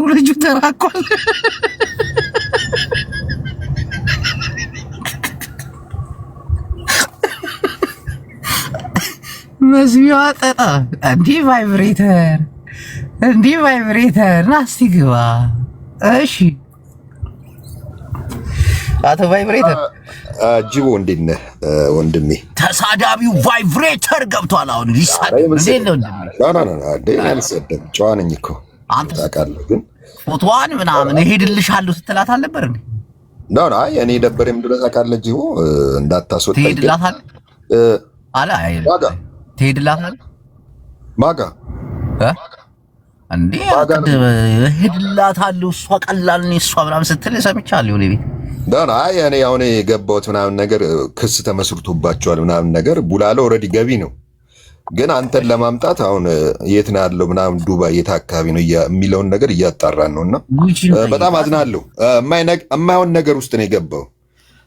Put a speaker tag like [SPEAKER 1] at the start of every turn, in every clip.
[SPEAKER 1] ቴክኖሎጂ ተራቋል። መስሚዋ ጠጣ እንዲህ ቫይብሬተር ናስቲ ግባ። እሺ አቶ ቫይብሬተር
[SPEAKER 2] ጅቦ እንዴት ነህ ወንድሜ?
[SPEAKER 1] ተሳዳቢው ቫይብሬተር ገብቷል። አሁን ሊሳደብ እንዴት ነው ወንድሜ?
[SPEAKER 2] አልሰደም ጨዋ ነኝ እኮ
[SPEAKER 1] አንተ
[SPEAKER 2] ታውቃለህ። ግን
[SPEAKER 1] ፎቶዋን ምናምን እሄድልሻለሁ ስትላት አልነበር እንዴ?
[SPEAKER 2] ኖ እኔ ደበረኝ ምንድን ነው ታውቃለህ? ጅቦ እንዳታስወጣኝ
[SPEAKER 1] ትሄድላታለህ አለ ትሄድላታለህ
[SPEAKER 2] ማጋ
[SPEAKER 1] እንዴ? እሄድላታለሁ እሷ ቀላል ነው እሷ ምናምን ስትል ሰምቻለሁ እኔ ቤት
[SPEAKER 2] ዳና እኔ አሁን የገባሁት ምናምን ነገር ክስ ተመስርቶባቸዋል ምናምን ነገር ቡላላ ኦልሬዲ ገቢ ነው። ግን አንተን ለማምጣት አሁን የት ነው ያለው ምናምን ዱባይ የት አካባቢ ነው የሚለውን ነገር እያጣራን ነውና በጣም አዝናለሁ። የማይሆን ነገር ውስጥ ነው የገባው።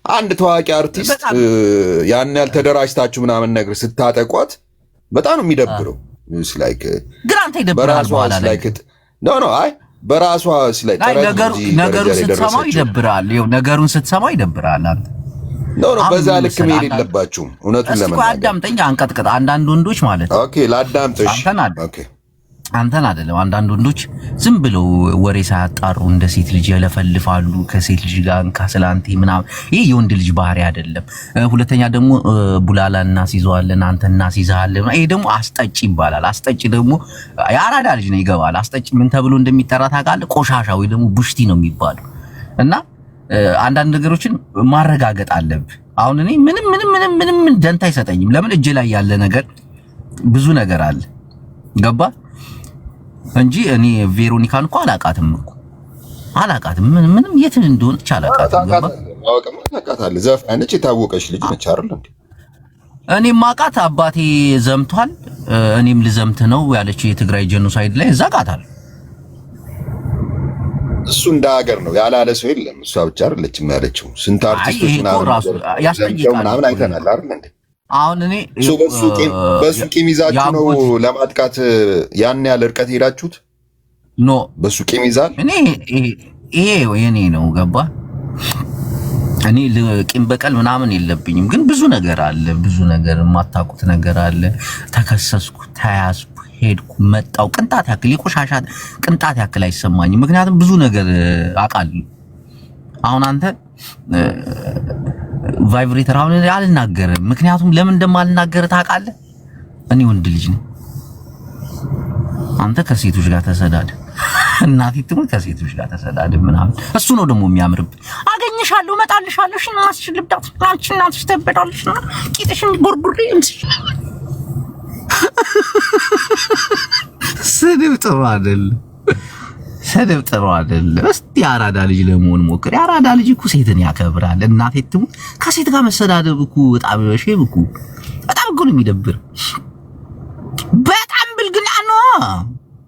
[SPEAKER 2] አንድ ታዋቂ አርቲስት ያን ያህል ተደራጅታችሁ ምናምን ነገር ስታጠቋት በጣም ነው የሚደብረው። ላይክ
[SPEAKER 1] ግን አንተ ይደብራል በኋላ ላይ
[SPEAKER 2] ኖ አይ በራሷ ስለ
[SPEAKER 1] ነገሩን ስትሰማው ይደብራል። ይኸው ነገሩን ስትሰማው ይደብራል። አንተ
[SPEAKER 2] ኖ በዛ ልክ መሄድ የለባችሁም። እውነቱን ለመናገር
[SPEAKER 1] አዳምጠኝ፣ አንቀጥቅጥ። አንዳንድ ወንዶች ማለት ነው
[SPEAKER 2] ኦኬ ላዳምጥሽ
[SPEAKER 1] አንተን አይደለም። አንዳንድ ወንዶች ዝም ብለው ወሬ ሳያጣሩ እንደ ሴት ልጅ ያለፈልፋሉ። ከሴት ልጅ ጋር እንካስላንቴ ምናምን። ይሄ የወንድ ልጅ ባህሪ አይደለም። ሁለተኛ ደግሞ ቡላላ እናስይዘዋለን፣ አንተ እናስይዛለን። ይሄ ደግሞ አስጠጭ ይባላል። አስጠጭ ደግሞ የአራዳ ልጅ ነው ይገባል። አስጠጭ ምን ተብሎ እንደሚጠራ ታውቃለህ? ቆሻሻ ወይ ደግሞ ቡሽቲ ነው የሚባለው። እና አንዳንድ ነገሮችን ማረጋገጥ አለብህ። አሁን እኔ ምንም ደንታ አይሰጠኝም። ለምን እጅ ላይ ያለ ነገር ብዙ ነገር አለ ገባ እንጂ እኔ ቬሮኒካን እኮ አላቃትም። ምንም የት እንደሆነች አላቃትም።
[SPEAKER 2] ማወቅም ታውቃታለህ። ዘፋኝ የታወቀች ልጅ ነች አይደል እንዴ?
[SPEAKER 1] እኔ ማቃት አባቴ ዘምቷል እኔም ልዘምት ነው ያለች የትግራይ ጄኖሳይድ ላይ ዘጋታለሁ።
[SPEAKER 2] እሱ እንደ ሀገር ነው ያላለ ሰው የለም። እሷ ብቻ አይደለችም ያለችው። ስንት አርቲስቶች ምናምን አይተናል አይደል እንዴ?
[SPEAKER 1] አሁን እኔ
[SPEAKER 2] በሱ ቂም ይዛችሁ ነው ለማጥቃት ያን ያህል እርቀት ሄዳችሁት?
[SPEAKER 1] ኖ
[SPEAKER 2] በሱ ቂም ይዛል።
[SPEAKER 1] እኔ ይሄ የኔ ነው ገባ። እኔ ቂም በቀል ምናምን የለብኝም። ግን ብዙ ነገር አለ፣ ብዙ ነገር የማታውቁት ነገር አለ። ተከሰስኩ፣ ተያዝኩ፣ ሄድኩ፣ መጣው ቅንጣት ያክል የቆሻሻ ቅንጣት ያክል አይሰማኝም። ምክንያቱም ብዙ ነገር አውቃለሁ። አሁን አንተ ቫይብሬተር አሁን አልናገርም። ምክንያቱም ለምን እንደማልናገር ታውቃለህ? እኔ ወንድ ልጅ ነኝ። አንተ ከሴቶች ጋር ተሰዳድ፣ እናቴ ትሙት ከሴቶች ጋር ተሰዳድ ምናምን። እሱ ነው ደግሞ የሚያምርብህ። አገኝሻለሁ፣ እመጣልሻለሁ፣ እሺ ማስሽ ልብዳት አንቺ እናትሽ ተበዳልሽ ነው ቂጥሽን ቦርቡሬ እንስሽ። ስድብ ጥሩ አይደለም። ሰደብ ጥሩ አይደለም። እስቲ አራዳ ልጅ ለመሆን ሞክር። የአራዳ ልጅ እኮ ሴትን ያከብራል። እናቴ ትሙት ከሴት ጋር መሰዳደብ እኮ በጣም ሼም እኮ በጣም እኮ ነው የሚደብር። በጣም ብልግና ነው።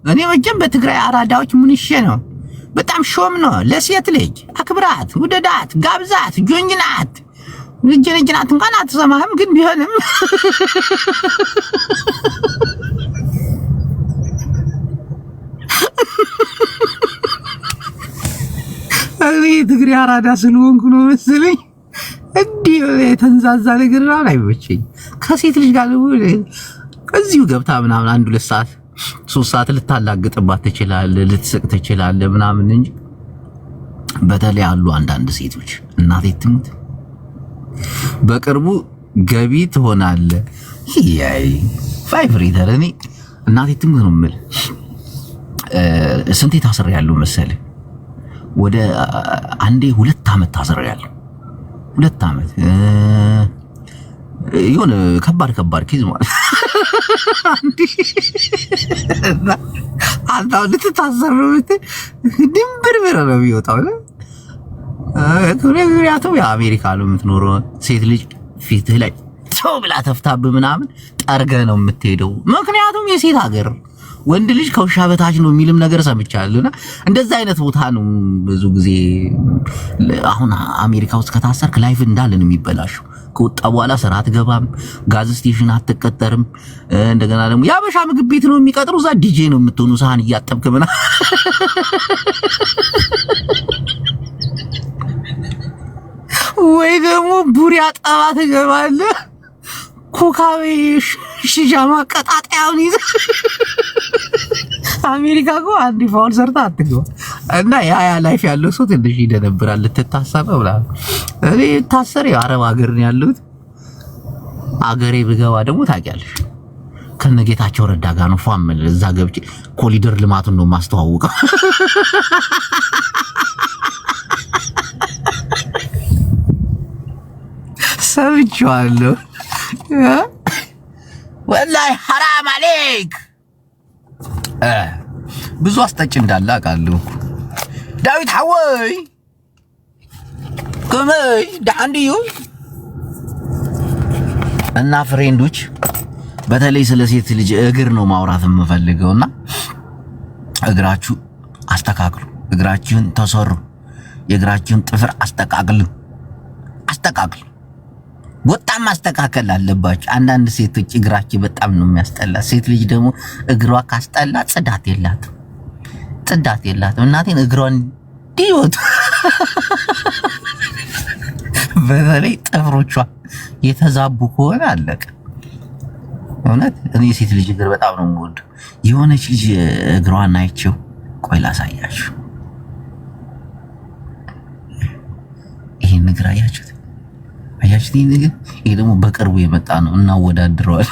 [SPEAKER 1] እኔ መቼም በትግራይ አራዳዎች ሙንሼ ነው። በጣም ሾም ነው። ለሴት ልጅ አክብራት፣ ውደዳት፣ ጋብዛት፣ ጆንጅናት። ጆንጅናት እንኳን አትሰማህም፣ ግን ቢሆንም እኔ ትግሬ አራዳ ስለሆንኩ ነው መሰለኝ እንዲህ የተንዛዛ ነገር ነው አይመቸኝ። ከሴት ልጅ ጋር እዚሁ ገብታ ምናምን 1-2 ሰዓት 3 ሰዓት ልታላግጥባት ትችላለህ፣ ልትስቅ ትችላለህ ምናምን እንጂ በተለይ አሉ አንዳንድ ሴቶች እናቴ ትሙት በቅርቡ ገቢ ትሆናለህ። ይያይ ቫይብሬተር እኔ እናቴ ትሙት ነው የምልህ። ስንቴ ታስሬያለሁ መሰለህ? ወደ 2 ዓመት ታስሬያለሁ። 2 ዓመት የሆነ ከባድ ኬዝ ማለት አንተ ልትታሰር ነው ድንብር ነው የሚወጣው። ምክንያቱም የአሜሪካ ነው የምትኖረው። ሴት ልጅ ፊትህ ላይ ሰው ብላ ተፍታብህ ምናምን ጠርገህ ነው የምትሄደው። ምክንያቱም የሴት ሀገር ወንድ ልጅ ከውሻ በታች ነው የሚልም ነገር ሰምቻለሁና እንደዛ አይነት ቦታ ነው ብዙ ጊዜ። አሁን አሜሪካ ውስጥ ከታሰርክ ላይፍ እንዳለ ነው የሚበላሽው። ከወጣ በኋላ ስራ አትገባም፣ ጋዝ ስቴሽን አትቀጠርም። እንደገና ደግሞ ያበሻ ምግብ ቤት ነው የሚቀጥሩ፣ እዛ ዲጄ ነው የምትሆኑ፣ ሳህን እያጠብክ ምናምን ወይ ደግሞ ቡሪ አጠባ ትገባለህ። ኮካቤ ሽጃማ ቀጣጣያውን ይዘ አሜሪካ እኮ አንድ ፋውል ሰርታ አትገባ እና ያ ላይፍ ያለው ሰው ትንሽ ይደነብራል። ልትታሰር ነው ብላ እኔ ታሰር የአረብ ሀገር ነው ያለሁት። አገሬ ብገባ ደግሞ ታውቂያለሽ ከነጌታቸው ረዳ ጋር ነው ፏምል እዛ ገብቼ ኮሊደር ልማቱን ነው ማስተዋወቀው። ሰምቼዋለሁ። ወላሂ ሐራም አለይክ ብዙ አስጠጭ እንዳለ አውቃለሁ። ዳዊት ሐወይ ከመይ ዳንዲዩ እና ፍሬንዶች በተለይ ስለ ሴት ልጅ እግር ነው ማውራት የምፈልገውና እግራችሁ አስተካክሉ፣ እግራችሁን ተሰሩ፣ የእግራችሁን ጥፍር አስተካክሉ። በጣም ማስተካከል አለባችሁ። አንዳንድ ሴቶች እግራቸው በጣም ነው የሚያስጠላ። ሴት ልጅ ደግሞ እግሯ ካስጠላ ጽዳት የላትም። እናቴን እግሯን ዲዮት በተለይ ጥፍሮቿ የተዛቡ ከሆነ አለቀ። እውነት እኔ ሴት ልጅ እግር በጣም ነው የምወደው። የሆነች ልጅ እግሯን አይቼው ቆይ ላሳያችሁ። ይሄን እግር አያችሁት? ይሄን እግር ይሄ ደግሞ በቅርቡ የመጣ ነው። እናወዳድረዋል።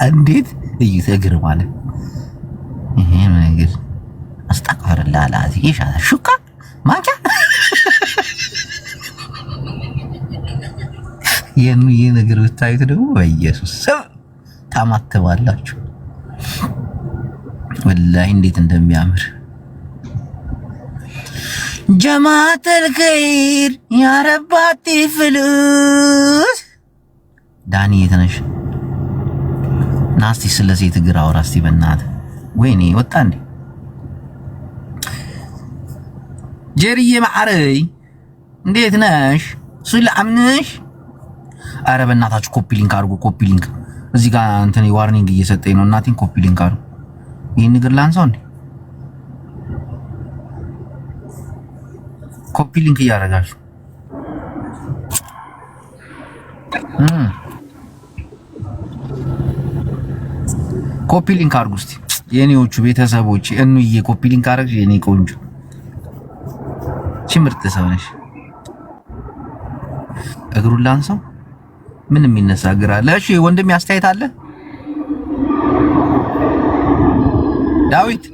[SPEAKER 1] እንዴት እዩት! እግር ማለት ይሄ ነገር አስጠቅፈርላ አላዚ ይሻላ ሹካ ማንቻ ይሄ ነገር ብታዩት ደግሞ በኢየሱስ ስም ታማትባላችሁ። ወላሂ እንዴት እንደሚያምር ጀማዓተል ኸይር ያረባቲ ፍሉስ ዳኒ የተነሽ ናስቲ ስለ ሴት እግር አውራ እስቲ በእናትህ። ወይኔ ወጣ እንዴ ጀሪዬ ማዕረይ እንዴት ነሽ? ሱላምነሽ? አረ በእናታችሁ ኮፒ ሊንክ አድርጉ። ኮፒ ሊንክ እዚህ ጋር እንትን ዋርኒንግ እየሰጠኝ ነው። እናቴን ኮፒ ሊንክ አድርጉ። ይሄን እግር ላንሳው እንዴ? ኮፒ ሊንክ እያደረጋችሁ ኮፒ ሊንክ አድርጉ እስቲ የኔዎቹ ቤተሰቦች። እንዬ ኮፒ ሊንክ አድርግ የኔ ቆንጆ ምርጥ ሰው ነሽ። እግሩን ላንሳው? ምን የሚነሳ እግር አለ? እሺ ወንድም ያስተያየት አለ? ዳዊት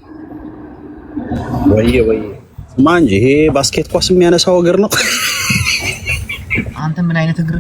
[SPEAKER 3] ወይዬ ማንጂ ይሄ ባስኬት ኳስ የሚያነሳው እግር ነው።
[SPEAKER 1] አንተ ምን አይነት እግር